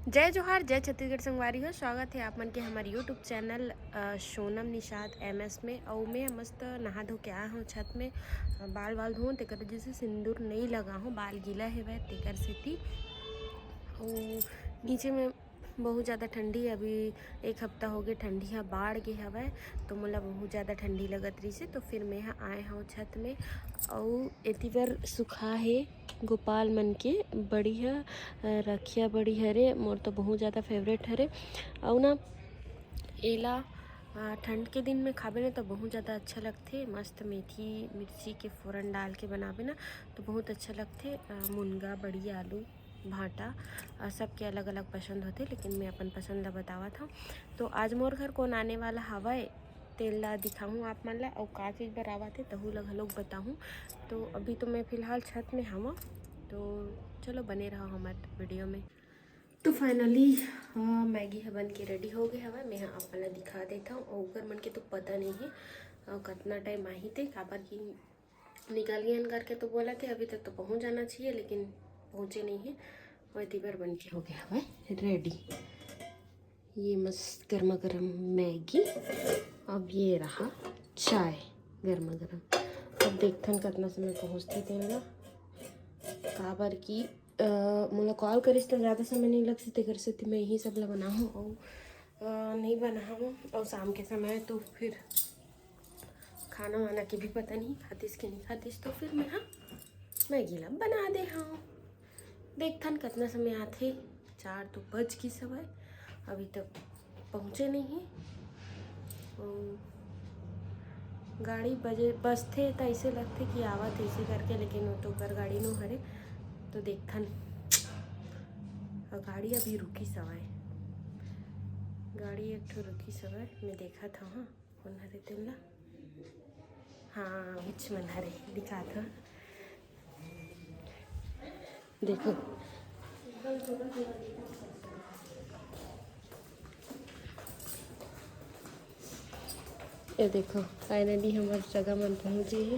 जय जोहार, जय छत्तीसगढ़ संगवारी हो। स्वागत है आप मन के हमारे YouTube channel Sonam Nishad MS में। और मैं मस्त नहा धो के आया हूँ छत में। बाल वाल धोऊँ तेकर वजह से सिंदूर नहीं लगा हूँ, बाल गीला है वह तेकर सेती। और नीचे में बहुत ज़्यादा ठंडी, अभी एक हफ्ता हो गए ठंडी हाँ बाढ़ गे हवय, तो मोला बहुत ज़्यादा ठंडी लगत रही से। तो फिर मैं यहाँ आए हूँ छत में। और एती बर सुखा है गोपाल मन के बढ़िया रखिया बड़ी हरे, मोर तो बहुत ज़्यादा फेवरेट हरे। और ना एला ठंड के दिन में खाबे ना तो बहुत ज़्यादा अच्छा लगते। मस्त मेथी मिर्ची के फ़ोरन डाल के बनाबे ना तो बहुत अच्छा लगते। मुनगा, बड़ी, आलू, भाटा सबके अलग अलग पसंद होते, लेकिन मैं अपन पसंद ला बतावत हूँ। तो आज मोर घर कौन आने वाला हवाए तेल ला दिखाऊँ आप मन ला, और का चीज़ बर आवत है तहु ला घलोक बताऊँ। तो अभी तो मैं फ़िलहाल छत में हूँ, तो चलो बने रहो हमारे वीडियो में। तो फाइनली मैगी ह बन के रेडी हो गए हवा। मैं आप ला दिखा देता हूँ। और ओकर मन के तो पता नहीं है कितना टाइम आही थे, काबर की निकाल गए करके तो बोला थे अभी तक तो पहुँच जाना चाहिए, लेकिन पहुँचे नहीं है। और तीबर बन के हो गया हवा रेडी। ये मस्त गर्मा गर्म मैगी। अब ये रहा चाय गर्मा गर्म। अब देखथन कितना समय पहुँचते थे ना, काबर की मोला कॉल करिस तो ज़्यादा समय नहीं लग सकते घर से, तो मैं यही सब ला बनाऊँ और नहीं बनाऊँ। और शाम के समय तो फिर खाना वाना की भी पता नहीं खातीस कि नहीं खातीस, तो फिर मैं मैगी ला बना दे। हाँ देखथन कितना समय आते। 4 तो बज की समय अभी तक पहुँचे नहीं है। गाड़ी बसते तो ऐसे लगते कि आवत ऐसे करके, लेकिन वो तो कर गाड़ी नो हरे। तो देखथन गाड़ी अभी रुकी सवाए, गाड़ी एक ठो रुकी सवाए। मैं देखा था हाँ कौन हरे तेला, हाँ विच मन हरे दिखा था। देखो ये देखो फाइनली हमारे जगह मन पहुँचे है।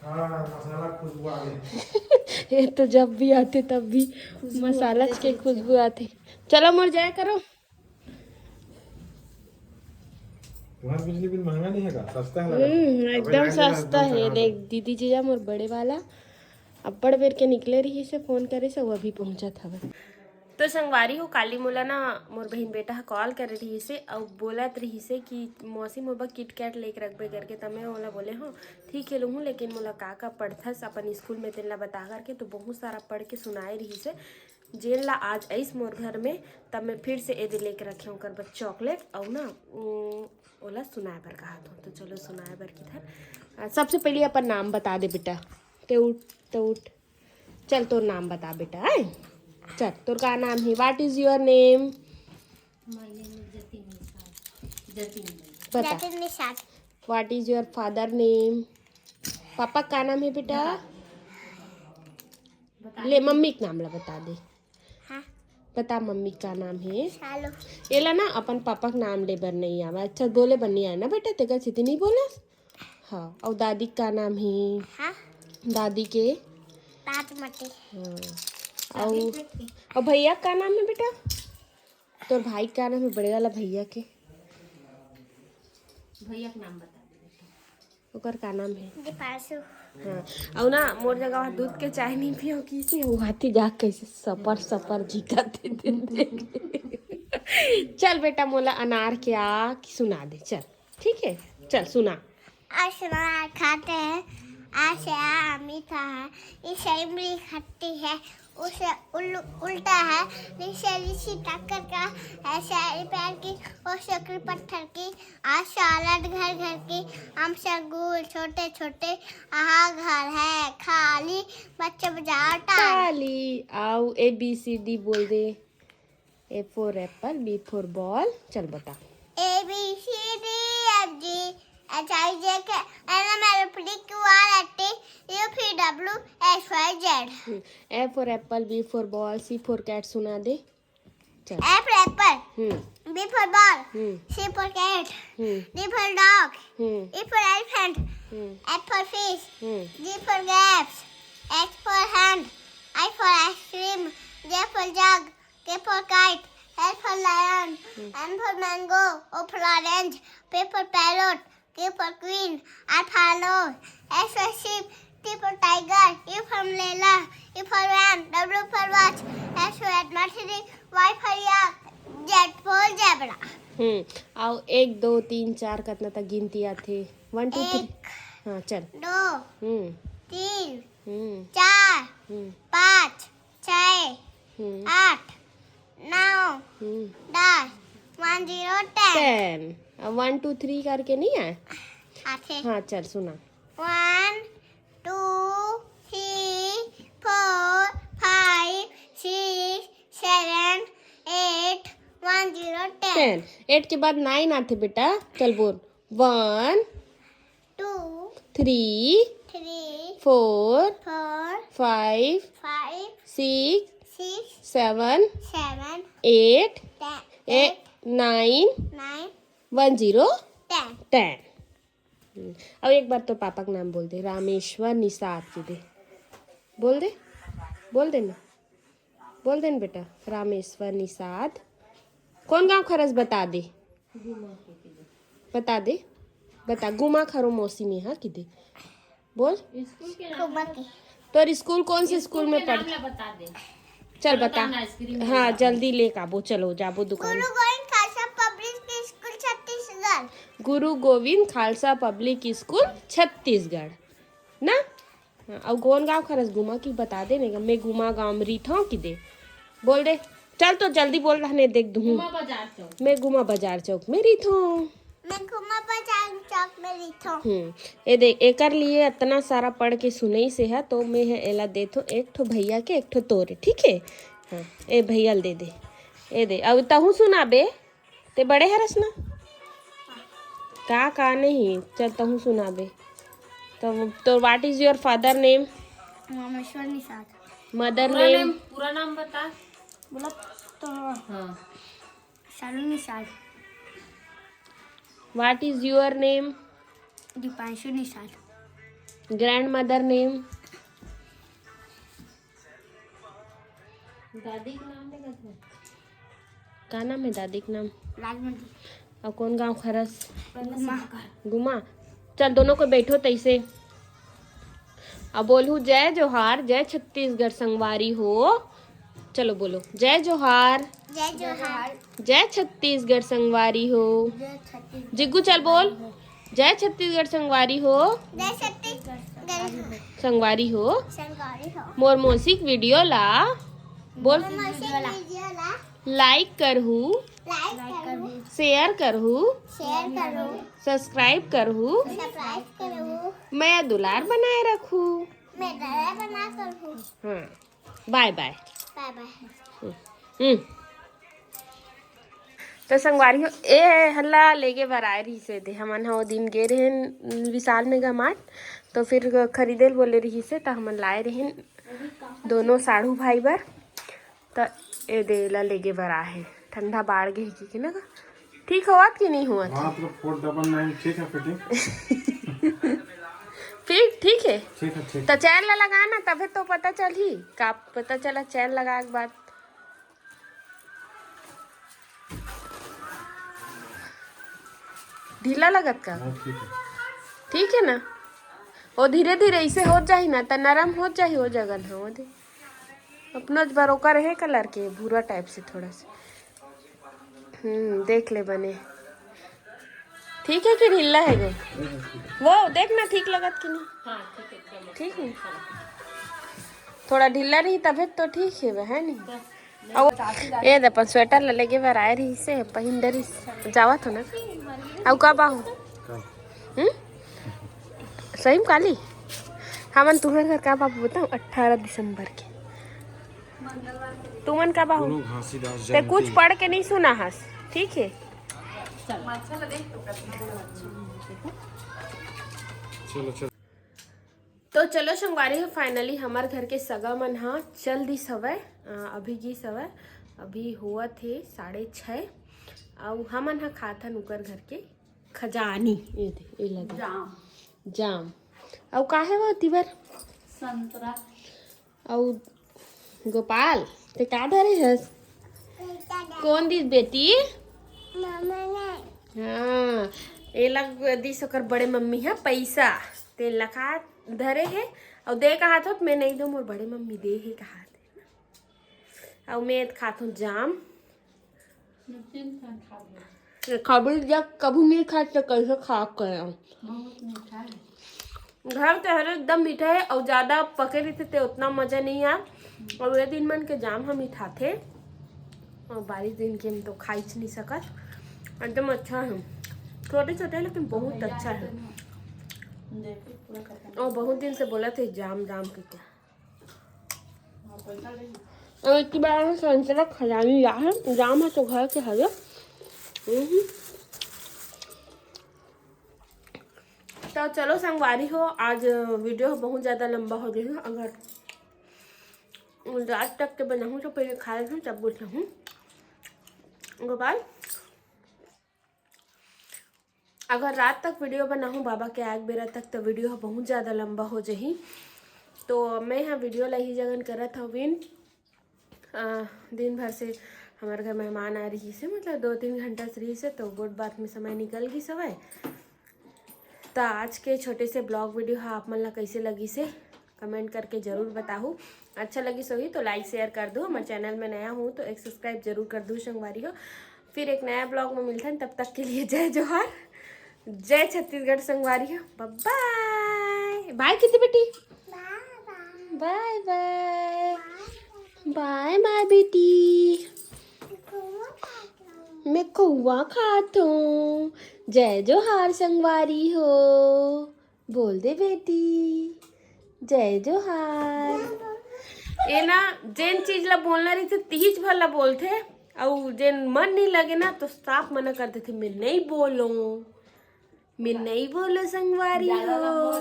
मसाला खुशबू आ गई। ये तो जब भी आते तब भी मसाला के खुशबू आते। चलो मोर जाया करो। तुम्हारा बिजली बिल महंगा नहीं है का? सस्ता है लगा? एकदम सस्ता है। देख दीदी जीजा मोर बड़े वाला अब्बड़ बेर के निकले रही से फोन करे से, वो अभी पहुंचा था। तो संगवारी हो काली मोला ना मोर बहन बेटा कॉल कर रही से और बोलत रही से कि मौसी मोबा किट कैट लेके रखबे करके। तब मैं ओला बोले हो ठीक है लूँ, लेकिन मोला का पढ़थस अपन स्कूल में तेला बता करके। तो बहुत सारा पढ़ के सुनाए रही से जेल ला आज आइस मोर घर में। तब मैं फिर से एदे लेके रखे हूँ कर चॉकलेट और ना ओला सुनाए बर कहा था। तो चलो सुनाए बर किधर। सबसे पहले अपन नाम बता दे बेटा। तो उठ चल तोर नाम बता बेटा है। चल तोर का नाम है, व्हाट इज योर नेम? बता। What is your father name? पापा का नाम है बेटा? ले मम्मी का नाम ला बता दे। हाँ? बता मम्मी का नाम है। एला ना अपन पापा का नाम ले बर नहीं आवा, अच्छा बोले बर नहीं आया ना बेटा, तेगा सीधी नहीं बोला। हाँ और दादी का नाम है? हाँ? दादी के हाँ। और भैया का नाम है बेटा? तो भाई का नाम है बड़े वाला भैया के? भैया का नाम बता दे। ओकर का नाम है? दीपांशु। हाँ और ना मोर जगह दूध के चाय नहीं पियो किसी वो हाथी जा कैसे सपर सपर झिकाते थे। चल बेटा मोला अनार के आ सुना दे चल, ठीक है चल सुना। अनार खाते हैं, ऐसे मीठा है, इसे इमली खट्टी है, उसे उल्टा है, नीचे लीची टक्कर का, ऐसे पैर की और शक्कर पत्थर की, आज सालड घर घर की, हम सगुल छोटे छोटे, आहा घर है खाली, बच्चे बजाओ ताली। आओ ABCD बोल दे। A for apple, B for ball, चल बता। ABCD FG HIJK LMNOP QRST UVWXYZ। A for apple, B for ball, C for cat सुना दे चल। A for apple, B for ball, C for cat, D for dog, E for elephant, F for fish, G for grapes, H for hand, for jug, K for kite, L for lion, M for mango, O for orange, P for parrot, Q for queen, R for hello, S for sheep, T for tiger, U for umbrella, U for ram, W for watch, X for Mercedes, Y for yak, Z for zebra. आओ 1 2 3 4 कितना तक गिनती आथे 1 2 3 हाँ चल 2 हम्म 3 हम्म 4 हम्म 5 6 हम्म 8 9 हम्म 10 1 0 10 10 अब 1 2 3 करके नहीं है आते हाँ चल सुना 1 2 3 4 5 6 7 8 1 0 10 10 8 के बाद 9 आते बेटा चल बोल 1 2 3 3 4 4 5 5 6 6 7 7 8 8 9 9 1 0 10 10 अब एक बार तो पापा का नाम बोल दे रामेश्वर निषाद की दे बोल दे ना बेटा रामेश्वर निषाद कौन गांव खरस बता दे बता गुमा खरो मौसी में हाँ की दे बोल कुमार तो स्कूल कौन से स्कूल में पढ़ चल बता हाँ जल्दी ले काबो चलो जाबो दुकान गुरु गोविंद खालसा पब्लिक स्कूल गुरु गोविंद खालसा पब्लिक स्कूल छत्तीसगढ़ छत्तीसगढ़ ना हाँ, अब कौन गांव खरस गुमा की बता दे नहीं मैं गुमा गांव में रही था कि दे बोल दे चल तो जल्दी बोल रहा ने देख दूँ मैं गुमा बाजार चौक में रही हूँ मैं गुमा बाजार चौक में रही हूँ ये देख एकर लिए इतना सारा पढ़ के सुनई से है तो मैं है एला देथो एक ठो भैया के एक ठो तोरे ठीक है हाँ ए भैया दे दे ए दे अब तहू सुना बे ते बड़े हरस ना का नहीं चल तहू सुना बे तो what is your father name Rameshwar Nishad mother name पूरा नाम बता बोला तो हाँ Shalu Nishad what is your name Deepanshu Nishad grandmother name दादी का नाम नहीं का नाम है दादी का नाम राजमंडी और कौन गांव खरस गुमा गुमा चल दोनों को बैठो तैसे अब बोलू जय जोहार जय छत्तीसगढ़ संगवारी हो चलो बोलो जय जोहार जय जोहार जय छत्तीसगढ़ संगवारी हो जय छत्तीसगढ़ जिग्गू चल बोल जय छत्तीसगढ़ संगवारी हो जय छत्तीसगढ़ संगवारी हो संगारी हो मोर मोसिक वीडियो ला बोल वीडियो ला लाइक करहू लाइक करो शेयर करहू शेयर करो सब्सक्राइब करहू सब्सक्राइब करो मैं दुलार बनाए रखू मैं दया बना करूँ हाँ बाय बाय बाय बाय तो संगवारी हो ए हल्ला लेके बराए रही से दे हमन हो दिन गे रहे विशाल मेगा मार्ट तो फिर खरीदे बोले रही से तो हमन लाए रहे दोनों साढ़ू भाई बर तो ए दे ला लेके बरा है ठंडा बाढ़ गई की ना ठीक हुआ कि नहीं हुआ हाँ तो 499 ठीक है फिटिंग फिर ठीक है ठीक है ठीक तो चैन ला लगाना तभी तो पता चल ही का पता चला चैन लगा के बाद ढीला लगत का हाँ ठीक है ठीक है ना वो धीरे धीरे ऐसे हो जाही ना तो नरम हो जाही वो जगह ना वो दे अपना बरोकर है कलर के भूरा टाइप से थोड़ा सा देख ले बने ठीक है कि ढीला है वो देखना ठीक लगत कि नहीं हाँ ठीक है ठीक है थोड़ा ढीला रही तभी तो ठीक है वह है नहीं अब ये दे अपन स्वेटर ले लेके बराए रही से पहिन दे रही जावा तो ना अब कब आऊँ सही में काली हमन तुम्हारे घर का बाबू बताऊँ 18 दिसंबर के तुमन का बाबू गुरु घासीदास ते कुछ पढ़ के नहीं सुना हस ठीक है चलो चलो तो चलो संगवारी हो फाइनली हमार घर के सगा मन हाँ चल दी सवय अभी जी सवय अभी हुआ थे 6:30 और हमन हा खाता उकर घर के खजानी ये लगा जाम और काहे वो तिबर संतरा और गोपाल ते का धरे हस कौन दिस बेटी मम्मा ने हाँ ये लग दिस ओकर बड़े मम्मी है पैसा ते लखा धरे है और दे कहा था मैं नहीं दूँ मोर बड़े मम्मी दे है कहा थे और मैं खाता हूँ जाम कभी जब कभी नहीं खाते कैसे खा कर घर तो हर एकदम मीठा है और ज़्यादा पके रहते थे उतना मज़ा नहीं आया और ये दिन मन के जाम हम ही थे और बारिश दिन के हम तो खा ही नहीं सकत एकदम अच्छा है छोटे छोटे लेकिन बहुत अच्छा है और बहुत दिन से बोला थे जाम जाम पीते और एक बार संतरा खजानी या है जाम है तो घर के हरे तो चलो संगवारी हो आज वीडियो बहुत ज़्यादा लंबा हो गई है अगर रात तक के बनाऊँ तो पहले खा लेती हूँ तब बोल हूँ गोपाल अगर रात तक वीडियो बनाऊँ बाबा के आग बेरा तक तो वीडियो बहुत ज़्यादा लंबा हो जाही तो मैं यहाँ वीडियो ला ही जगन करत हविन दिन भर से हमारे घर मेहमान आ रही से मतलब 2-3 घंटा से रही से तो गुड बात में समय निकल गई सवय तो आज के छोटे से ब्लॉग वीडियो है आप मन ला कैसे लगी से कमेंट करके ज़रूर बताओ अच्छा लगी सही तो लाइक शेयर कर दो हमारे चैनल में नया हूँ तो एक सब्सक्राइब जरूर कर दो संगवारी हो फिर एक नया ब्लॉग में मिलता है तब तक के लिए जय जोहार जय छत्तीसगढ़ संगवारी हो बाय बाय कितनी बेटी बाय बाय बाय माय बेटी मैं कौवा खाता हूँ जय जोहार संगवारी हो बोल दे बेटी जय जोहार ये ना जेन चीज ला बोलना रही थे तीज भर ला बोलते और जेन मन नहीं लगे ना तो साफ मना करते थे मैं नहीं बोलो संगवारी हो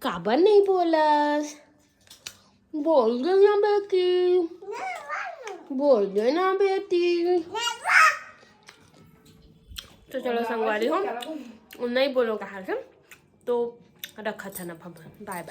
काबर नहीं बोलस बोल देना बेटी बोल देना बेटी तो चलो संगवारी हो नहीं बोलो कहा से तो रखा था ना बाय बाय